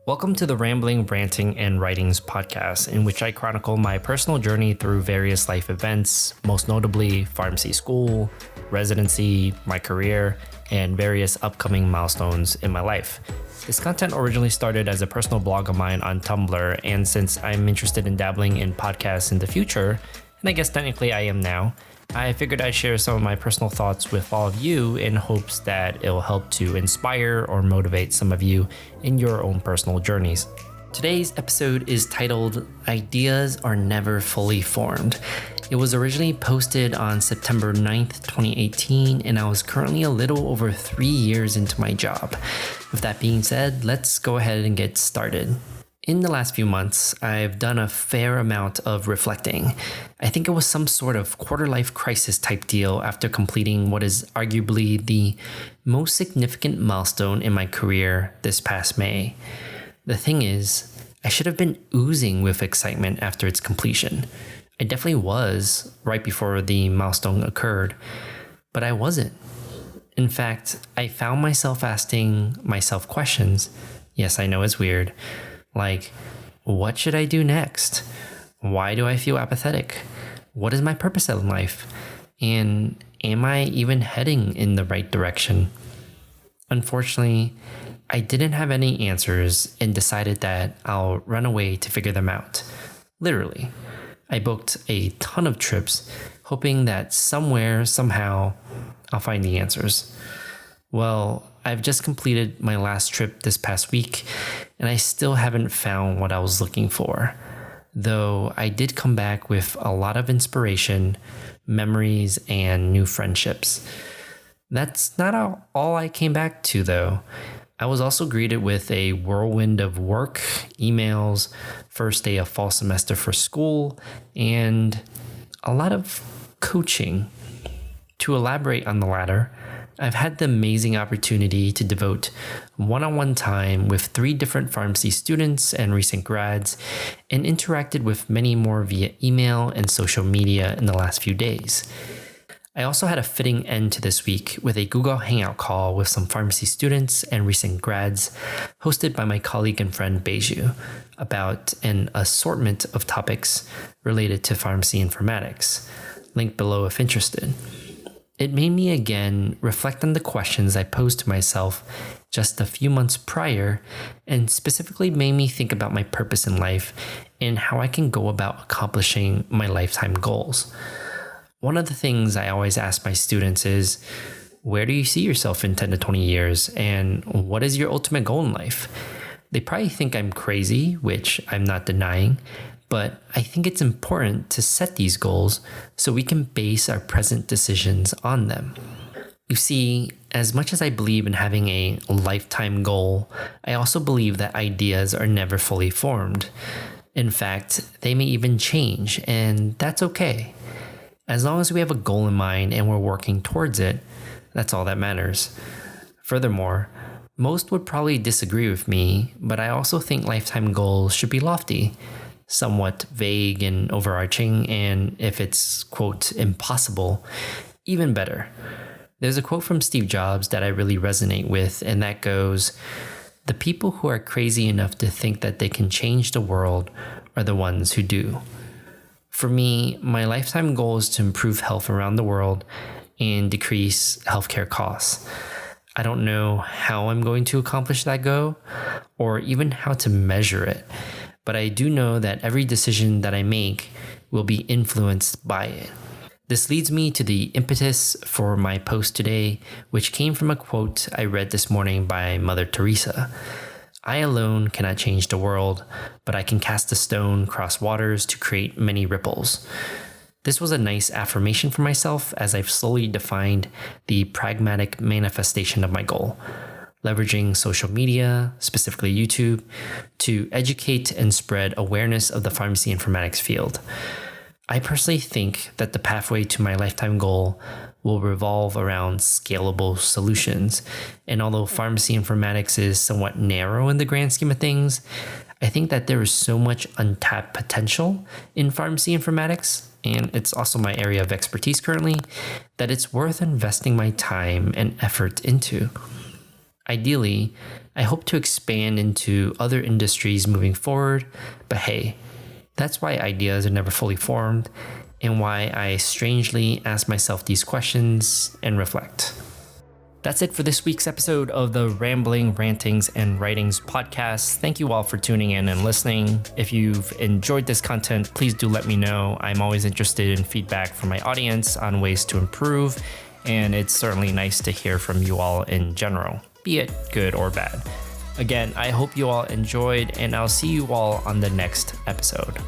Welcome to the Rambling, Ranting, and Writings podcast, in which I chronicle my personal journey through various life events, most notably pharmacy school, residency, my career, and various upcoming milestones in my life. This content originally started as a personal blog of mine on Tumblr, and since I'm interested in dabbling in podcasts in the future, and I guess technically I am now, I figured I'd share some of my personal thoughts with all of you in hopes that it'll help to inspire or motivate some of you in your own personal journeys. Today's episode is titled Ideas Are Never Fully Formed. It was originally posted on September 9th, 2018, and I was currently a little over 3 years into my job. With that being said, let's go ahead and get started. In the last few months, I've done a fair amount of reflecting. I think it was some sort of quarter-life crisis type deal after completing what is arguably the most significant milestone in my career this past May. The thing is, I should have been oozing with excitement after its completion. I definitely was right before the milestone occurred, but I wasn't. In fact, I found myself asking myself questions. Yes, I know it's weird. Like, what should I do next? Why do I feel apathetic? What is my purpose in life? And am I even heading in the right direction? Unfortunately, I didn't have any answers and decided that I'll run away to figure them out. Literally. I booked a ton of trips, hoping that somewhere, somehow, I'll find the answers. Well, I've just completed my last trip this past week, and I still haven't found what I was looking for. Though I did come back with a lot of inspiration, memories, and new friendships. That's not all I came back to, though. I was also greeted with a whirlwind of work, emails, first day of fall semester for school, and a lot of coaching. To elaborate on the latter, I've had the amazing opportunity to devote one-on-one time with 3 different pharmacy students and recent grads, and interacted with many more via email and social media in the last few days. I also had a fitting end to this week with a Google Hangout call with some pharmacy students and recent grads, hosted by my colleague and friend Beju, about an assortment of topics related to pharmacy informatics. Link below if interested. It made me again reflect on the questions I posed to myself just a few months prior, and specifically made me think about my purpose in life and how I can go about accomplishing my lifetime goals. One of the things I always ask my students is, where do you see yourself in 10 to 20 years, and what is your ultimate goal in life? They probably think I'm crazy, which I'm not denying, but I think it's important to set these goals so we can base our present decisions on them. You see, as much as I believe in having a lifetime goal, I also believe that ideas are never fully formed. In fact, they may even change, and that's okay. As long as we have a goal in mind and we're working towards it, that's all that matters. Furthermore, most would probably disagree with me, but I also think lifetime goals should be lofty, somewhat vague and overarching, and if it's, quote, impossible, even better. There's a quote from Steve Jobs that I really resonate with, and that goes, "The people who are crazy enough to think that they can change the world are the ones who do." For me, my lifetime goal is to improve health around the world and decrease healthcare costs. I don't know how I'm going to accomplish that goal, or even how to measure it. But I do know that every decision that I make will be influenced by it. This leads me to the impetus for my post today, which came from a quote I read this morning by Mother Teresa. "I alone cannot change the world, but I can cast a stone across waters to create many ripples." This was a nice affirmation for myself as I've slowly defined the pragmatic manifestation of my goal. Leveraging social media, specifically YouTube, to educate and spread awareness of the pharmacy informatics field. I personally think that the pathway to my lifetime goal will revolve around scalable solutions. And although pharmacy informatics is somewhat narrow in the grand scheme of things, I think that there is so much untapped potential in pharmacy informatics, and it's also my area of expertise currently, that it's worth investing my time and effort into. Ideally, I hope to expand into other industries moving forward, but hey, that's why ideas are never fully formed and why I strangely ask myself these questions and reflect. That's it for this week's episode of the Rambling, Rantings, and Writings podcast. Thank you all for tuning in and listening. If you've enjoyed this content, please do let me know. I'm always interested in feedback from my audience on ways to improve, and it's certainly nice to hear from you all in general, be it good or bad. Again, I hope you all enjoyed, and I'll see you all on the next episode.